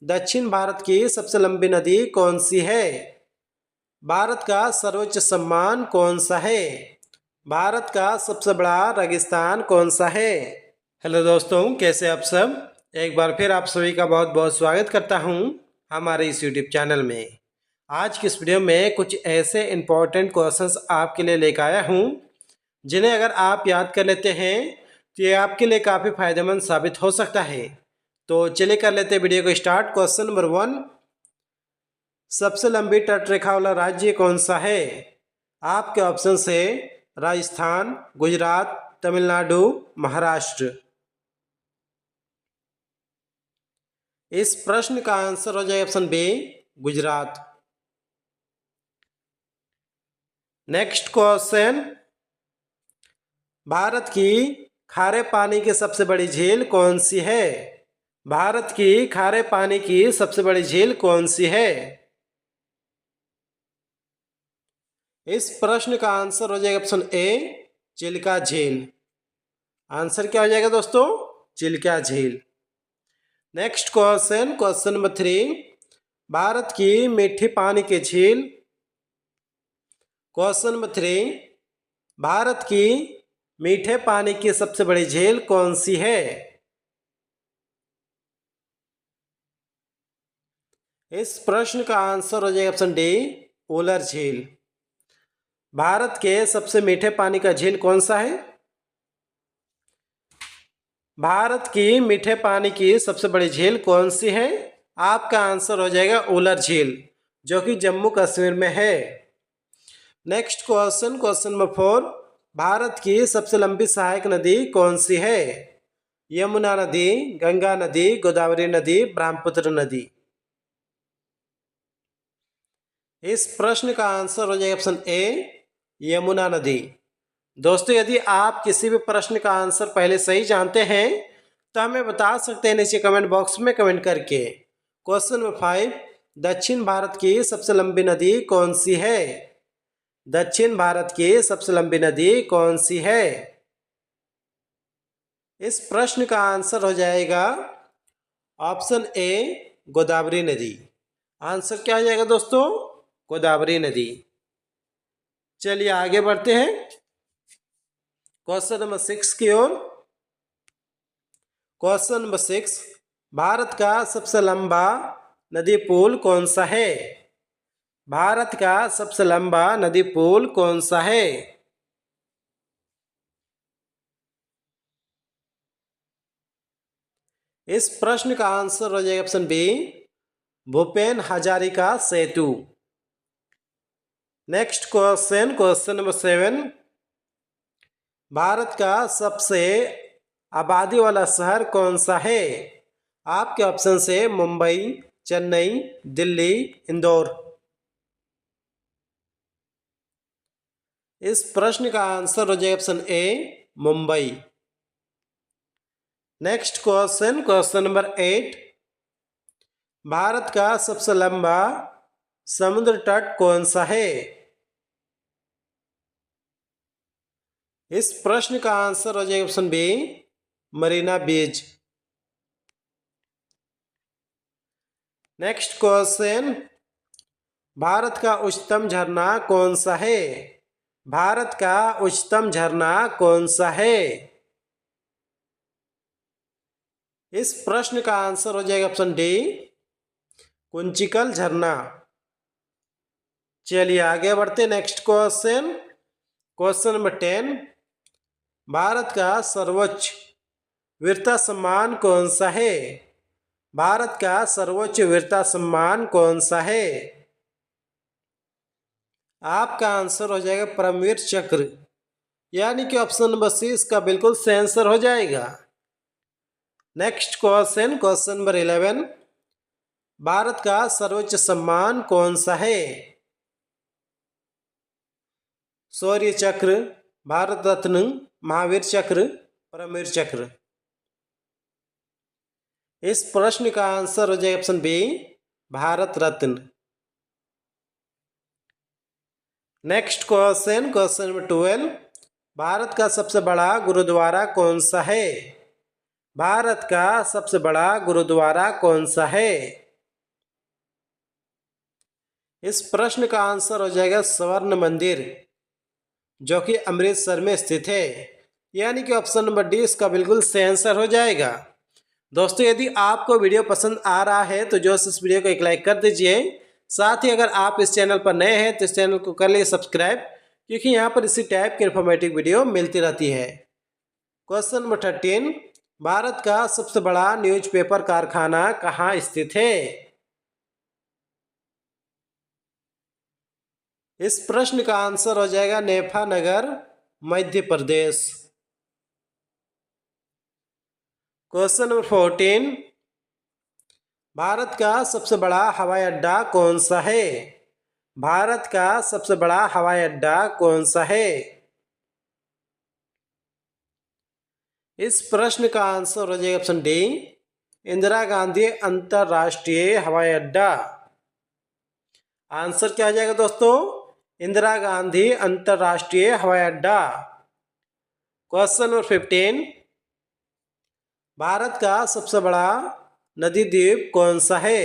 दक्षिण भारत की सबसे लंबी नदी कौन सी है? भारत का सर्वोच्च सम्मान कौन सा है? भारत का सबसे बड़ा रेगिस्तान कौन सा है? हेलो दोस्तों, कैसे आप सब? एक बार फिर आप सभी का बहुत बहुत स्वागत करता हूं हमारे इस यूट्यूब चैनल में। आज की इस वीडियो में कुछ ऐसे इम्पोर्टेंट क्वेश्चंस आपके लिए लेकर आया हूं जिन्हें अगर आप याद कर लेते हैं तो ये आपके लिए काफ़ी फायदेमंद साबित हो सकता है। तो चलिए कर लेते हैं वीडियो को स्टार्ट। क्वेश्चन नंबर 1, सबसे लंबी तटरेखा वाला राज्य कौन सा है? आपके ऑप्शन है राजस्थान, गुजरात, तमिलनाडु, महाराष्ट्र। इस प्रश्न का आंसर हो जाएगा option B, Gujarat. Next question, Bharat की खारे पानी की सबसे बड़ी झील कौन सी है? भारत की खारे पानी की सबसे बड़ी झील कौन सी है? इस प्रश्न का आंसर हो जाएगा ऑप्शन ए, चिल्का झील। आंसर क्या हो जाएगा दोस्तों? चिल्का झील। Next question, question number 3, Bharat की मीठी पानी की झील। क्वेश्चन नंबर 3, भारत की मीठे पानी की सबसे बड़ी झील कौन सी है? इस प्रश्न का आंसर हो जाएगा ऑप्शन डी, उलर झील। भारत के सबसे मीठे पानी का झील कौन सा है? भारत की मीठे पानी की सबसे बड़ी झील कौन सी है? आपका आंसर हो जाएगा उलर झील, जो कि जम्मू कश्मीर में है। Next question, question number 4, Bharat की सबसे लंबी सहायक नदी कौन सी है? यमुना नदी, गंगा नदी, गोदावरी नदी, ब्रह्मपुत्र नदी। इस प्रश्न का आंसर हो जाएगा ऑप्शन ए, यमुना नदी। दोस्तों, यदि आप किसी भी प्रश्न का आंसर पहले सही जानते हैं तो हमें बता सकते हैं नीचे कमेंट बॉक्स में कमेंट करके। क्वेश्चन नंबर 5, दक्षिण भारत की सबसे लंबी नदी कौन सी है? दक्षिण भारत की सबसे लंबी नदी कौन सी है? इस प्रश्न का आंसर हो जाएगा ऑप्शन ए, गोदावरी नदी। आंसर क्या हो जाएगा दोस्तों? गोदावरी नदी। चलिए आगे बढ़ते हैं क्वेश्चन नंबर 6 की ओर। क्वेश्चन नंबर 6, भारत का सबसे लंबा नदी पुल कौन सा है? भारत का सबसे लंबा नदी पुल कौन सा है? इस प्रश्न का आंसर हो जाएगा option B, Bhupen Hazarika Setu. Next question, question number 7, Bharat का सबसे आबादी वाला शहर कौन सा है? आपके ऑप्शन से मुंबई, चेन्नई, दिल्ली, इंदौर। इस प्रश्न का आंसर हो जाएगा option A, Mumbai. Next question, question number 8, Bharat का सबसे लंबा समुद्र तट कौन सा है? इस प्रश्न का आंसर हो जाएगा ऑप्शन बी, मरीना बीच। नेक्स्ट क्वेश्चन, भारत का उच्चतम झरना कौन सा है? भारत का उच्चतम झरना कौन सा है? इस प्रश्न का आंसर हो जाएगा ऑप्शन डी, कुंचिकल झरना। चलिए आगे बढ़ते next question, question number 10, Bharat का सर्वोच्च वीरता सम्मान कौन सा है? भारत का सर्वोच्च वीरता सम्मान कौन सा है? आपका आंसर हो जाएगा परमवीर चक्र, यानी कि ऑप्शन नंबर सी इसका बिल्कुल सही आंसर हो जाएगा। Next question, question number 11, Bharat का सर्वोच्च सम्मान कौन सा है? शौर्य चक्र, भारत रत्न, महावीर चक्र, परमवीर चक्र। इस प्रश्न का आंसर हो जाएगा option B, Bharat Ratna. Next question, question number 12, Bharat का सबसे बड़ा गुरुद्वारा कौन सा है? भारत का सबसे बड़ा गुरुद्वारा कौन सा है? इस प्रश्न का आंसर हो जाएगा स्वर्ण मंदिर, जो कि अमृतसर में स्थित है। यानी कि ऑप्शन नंबर डी इसका बिल्कुल सही आंसर हो जाएगा। दोस्तों, यदि आपको वीडियो पसंद आ रहा है तो जो इस वीडियो को एक लाइक कर दीजिए। साथ ही अगर आप इस चैनल पर नए हैं तो इस चैनल को कर लीजिए सब्सक्राइब, क्योंकि यहाँ पर इसी टाइप की इन्फॉर्मेटिव वीडियो मिलती रहती है। क्वेश्चन नंबर 13, भारत का सबसे बड़ा न्यूज़पेपर कारखाना कहाँ स्थित है? इस प्रश्न का आंसर हो जाएगा नेफानगर, मध्य प्रदेश। क्वेश्चन नंबर 14, भारत का सबसे बड़ा हवाई अड्डा कौन सा है? भारत का सबसे बड़ा हवाई अड्डा कौन सा है? इस प्रश्न का आंसर हो जाएगा ऑप्शन डी, इंदिरा गांधी अंतरराष्ट्रीय हवाई अड्डा। आंसर क्या हो जाएगा दोस्तों? इंदिरा गांधी अंतरराष्ट्रीय हवाई अड्डा। क्वेश्चन नंबर 15, भारत का सबसे बड़ा नदी द्वीप कौन सा है?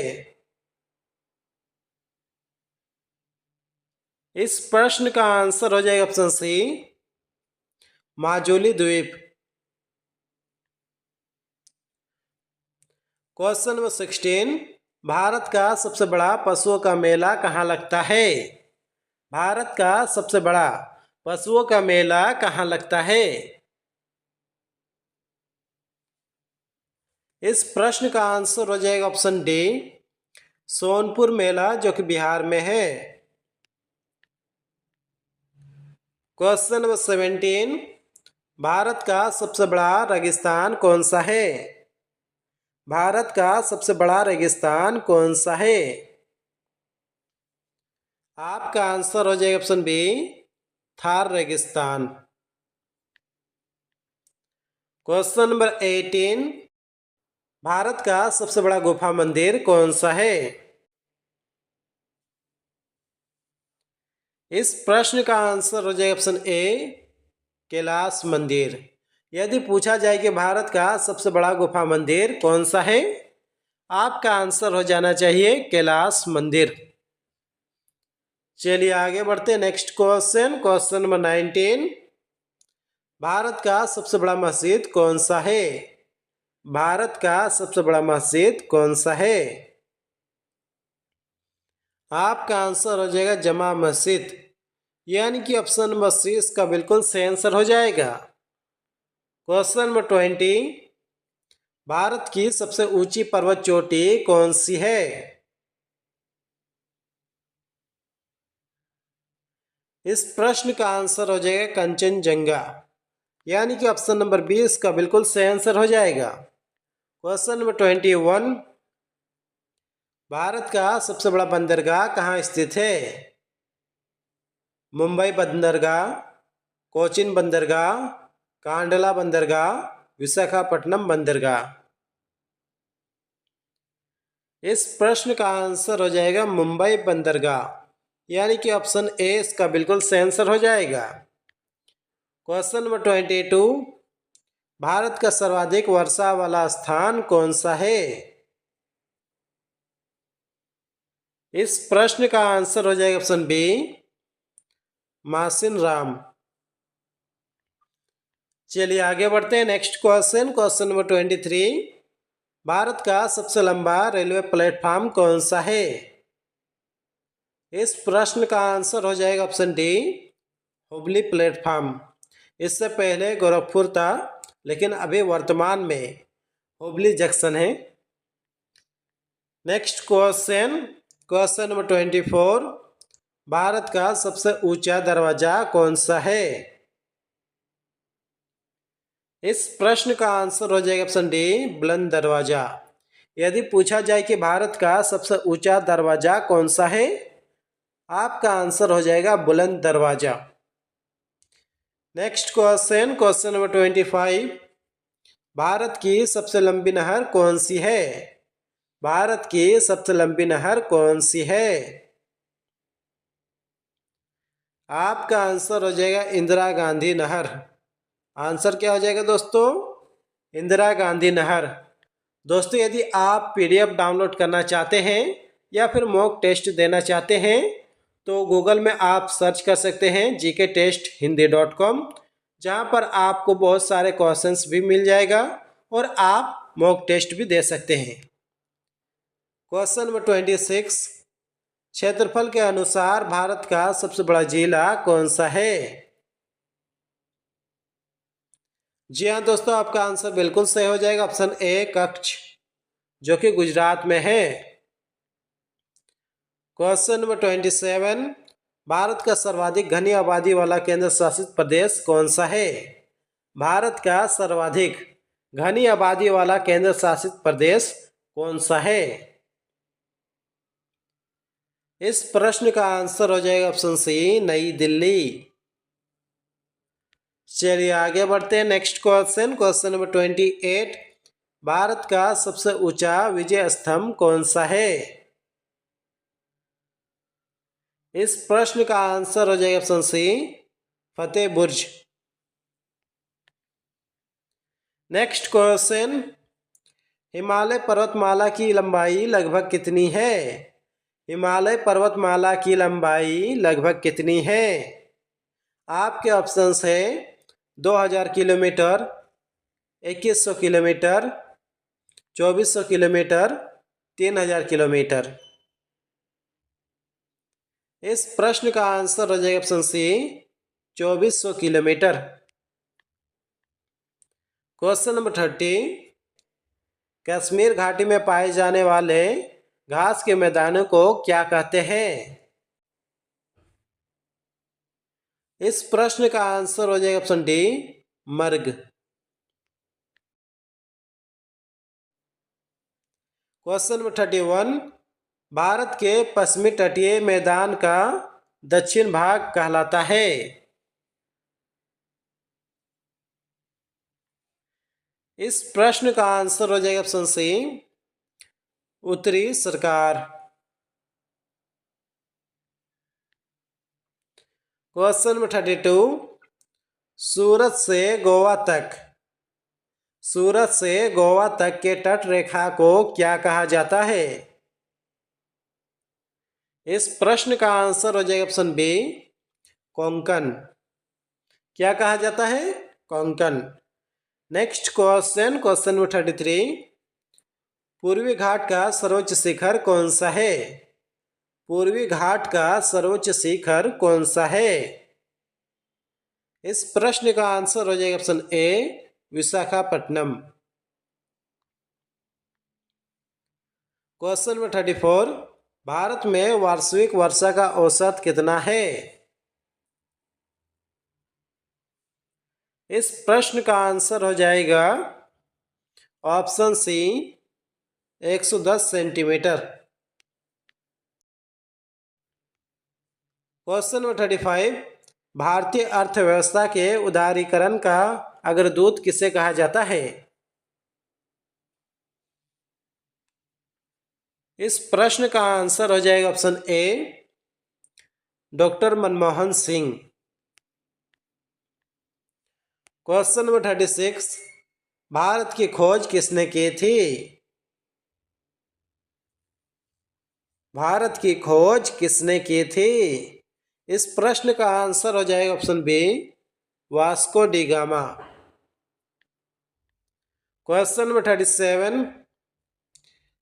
इस प्रश्न का आंसर हो जाएगा ऑप्शन सी, माजुली द्वीप। क्वेश्चन नंबर 16, भारत का सबसे बड़ा पशुओं का मेला कहाँ लगता है? भारत का सबसे बड़ा पशुओं का मेला कहाँ लगता है? इस प्रश्न का आंसर हो जाएगा ऑप्शन डी, सोनपुर मेला, जो कि बिहार में है। क्वेश्चन नंबर 17, भारत का सबसे बड़ा रेगिस्तान कौन सा है? भारत का सबसे बड़ा रेगिस्तान कौन सा है? आपका आंसर हो जाएगा ऑप्शन बी, थार रेगिस्तान। क्वेश्चन नंबर 18, भारत का सबसे बड़ा गुफा मंदिर कौन सा है? इस प्रश्न का आंसर हो जाएगा ऑप्शन ए, कैलाश मंदिर। यदि पूछा जाए कि भारत का सबसे बड़ा गुफा मंदिर कौन सा है, आपका आंसर हो जाना चाहिए कैलाश मंदिर। चलिए आगे बढ़ते हैं। Next question, question number 19, Bharat का सबसे बड़ा मस्जिद कौन सा है? भारत का सबसे बड़ा मस्जिद कौन सा है? आपका आंसर हो जाएगा जमा मस्जिद। यानी कि ऑप्शन नंबर सी इसका बिल्कुल सही आंसर हो जाएगा। क्वेश्चन नंबर 20, भारत की सबसे ऊंची पर्वत चोटी कौन सी है? इस प्रश्न का आंसर हो जाएगा कंचनजंगा। यानी कि ऑप्शन नंबर 20 का बिल्कुल सही आंसर हो जाएगा। क्वेश्चन नंबर 21, भारत का सबसे बड़ा बंदरगाह कहाँ स्थित है? मुंबई बंदरगाह, कोचिन बंदरगाह, कांडला बंदरगाह, विशाखापट्टनम बंदरगाह। इस प्रश्न का आंसर हो जाएगा मुंबई बंदरगाह। यानी कि ऑप्शन ए इसका बिल्कुल सही आंसर हो जाएगा। क्वेश्चन नंबर 22, भारत का सर्वाधिक वर्षा वाला स्थान कौन सा है? इस प्रश्न का आंसर हो जाएगा ऑप्शन बी, मासिन राम। चलिए आगे बढ़ते हैं। Next question, question number 23, Bharat का सबसे लंबा रेलवे प्लेटफॉर्म कौन सा है? इस प्रश्न का आंसर हो जाएगा ऑप्शन डी, हुबली प्लेटफॉर्म। इससे पहले गोरखपुर था, लेकिन अभी वर्तमान में हुबली जंक्शन है। Next question, question number 24, Bharat का सबसे ऊंचा दरवाजा कौन सा है? इस प्रश्न का आंसर हो जाएगा ऑप्शन डी, बुलंद दरवाजा। यदि पूछा जाए कि भारत का सबसे ऊंचा दरवाजा कौन सा है, आपका आंसर हो जाएगा बुलंद दरवाजा। Next question, question number 25, Bharat की सबसे लंबी नहर कौन सी है? भारत की सबसे लंबी नहर कौन सी है? आपका आंसर हो जाएगा इंदिरा गांधी नहर। आंसर क्या हो जाएगा दोस्तों? इंदिरा गांधी नहर। दोस्तों, यदि आप पीडीएफ डाउनलोड करना चाहते हैं या फिर मॉक टेस्ट देना चाहते हैं तो गूगल में आप सर्च कर सकते हैं gktesthindi.com, जहाँ पर आपको बहुत सारे क्वेश्चंस भी मिल जाएगा और आप मॉक टेस्ट भी दे सकते हैं। क्वेश्चन नंबर 26, क्षेत्रफल के अनुसार भारत का सबसे बड़ा जिला कौन सा है? जी हाँ दोस्तों, आपका आंसर बिल्कुल सही हो जाएगा। ऑप्शन ए कच्छ, जो कि गुजरात में है। क्वेश्चन नंबर 27, भारत का सर्वाधिक घनी आबादी वाला केंद्र शासित प्रदेश कौन सा है? भारत का सर्वाधिक घनी आबादी वाला केंद्र शासित प्रदेश कौन सा है? इस प्रश्न का आंसर हो जाएगा ऑप्शन सी नई दिल्ली। चलिए आगे बढ़ते हैं। Next question, question number 28, Bharat का सबसे ऊंचा विजय स्तंभ कौन सा है? इस प्रश्न का आंसर हो जाएगा ऑप्शन सी फतेह बुर्ज। नेक्स्ट क्वेश्चन, हिमालय पर्वतमाला की लंबाई लगभग कितनी है? हिमालय पर्वतमाला की लंबाई लगभग कितनी है? आपके ऑप्शंस है 2000 किलोमीटर, 2100 किलोमीटर, 2400 किलोमीटर, 3000 किलोमीटर। इस प्रश्न का आंसर हो जाएगा option C 2400 kilometre. Question number 30, Kashmir घाटी में पाए जाने वाले घास के मैदानों को क्या कहते हैं? इस प्रश्न का आंसर हो जाएगा ऑप्शन डी मर्ग। क्वेश्चन नंबर 31, भारत के पश्चिमी तटीय मैदान का दक्षिण भाग कहलाता है? इस प्रश्न का आंसर हो जाएगा ऑप्शन सी उत्तरी सरकार। क्वेश्चन नंबर 32, सूरत से गोवा तक के तट रेखा को क्या कहा जाता है? इस प्रश्न का आंसर हो जाएगा ऑप्शन बी कोंकण। क्या कहा जाता है? Konkan. Next question, question number 33, पूर्वी घाट का सर्वोच्च शिखर कौन सा है? पूर्वी घाट का सर्वोच्च शिखर कौन सा है? इस प्रश्न का आंसर हो जाएगा option A Visakhapatnam. Question number 34, Bharat में वार्षिक वर्षा का औसत कितना है? इस प्रश्न का आंसर हो जाएगा option C 110 centimetre. Question number 35, भारतीय अर्थव्यवस्था के उदारीकरण का अग्रदूत किसे कहा जाता है? इस प्रश्न का आंसर हो जाएगा option A doctor Manmohan Singh. Question number 36, Bharat की खोज किसने की थी? भारत की खोज किसने की थी? इस प्रश्न का आंसर हो जाएगा option B Vasco da Gama. Question number 37,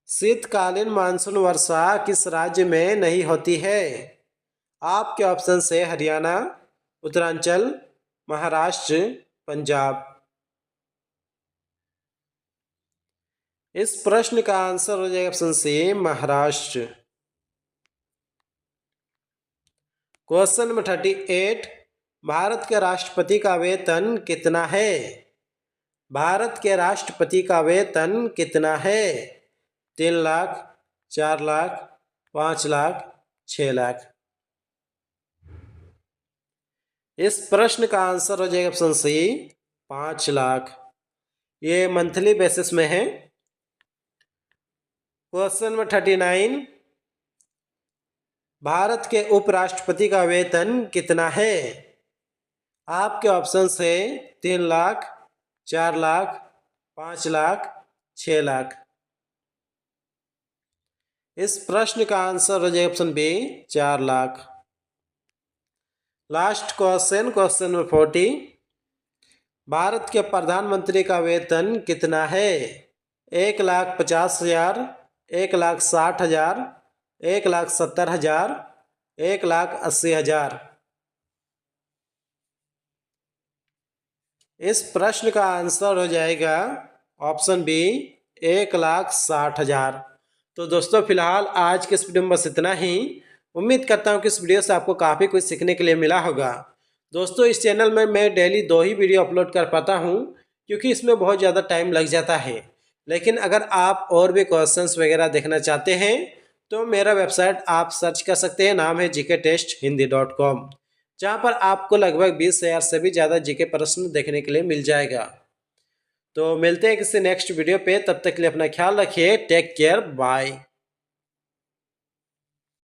शीतकालीन मानसून वर्षा किस राज्य में नहीं होती है? आपके ऑप्शन है हरियाणा, उत्तरांचल, महाराष्ट्र, पंजाब। इस प्रश्न का आंसर हो जाएगा option C Maharashtra. Question number 38, Bharat के राष्ट्रपति का वेतन कितना है? भारत के राष्ट्रपति का वेतन कितना है? 3 लाख, 4 लाख, 5 लाख, 6 लाख। इस प्रश्न का आंसर हो जाएगा ऑप्शन सी 5 लाख। ये मंथली बेसिस में है। क्वेश्चन नंबर 39, भारत के उपराष्ट्रपति का वेतन कितना है? आपके ऑप्शन है 3 लाख, 4 लाख, 5 लाख, 6 लाख। इस प्रश्न का आंसर हो जाएगा option B 4 lakh. Last question, question number 40। Bharat के प्रधानमंत्री का वेतन कितना है? 1,50,000, 1,60,000, 1,70,000, 1,80,000। इस प्रश्न का आंसर हो जाएगा ऑप्शन बी 1,60,000। तो दोस्तों फिलहाल आज के इस वीडियो में बस इतना ही। उम्मीद करता हूँ कि इस वीडियो से आपको काफ़ी कुछ सीखने के लिए मिला होगा। दोस्तों इस चैनल में मैं डेली 2 ही वीडियो अपलोड कर पाता हूँ क्योंकि इसमें बहुत ज़्यादा टाइम लग जाता है। लेकिन अगर आप और भी क्वेश्चंस वगैरह देखना चाहते हैं तो मेरा वेबसाइट आप सर्च कर सकते हैं, नाम है gktesthindi.com, जहाँ पर आपको लगभग 20,000 से भी ज़्यादा जीके प्रश्न देखने के लिए मिल जाएगा। तो मिलते हैं किसी नेक्स्ट वीडियो पे, तब तक के लिए अपना ख्याल रखिए। Take care, bye.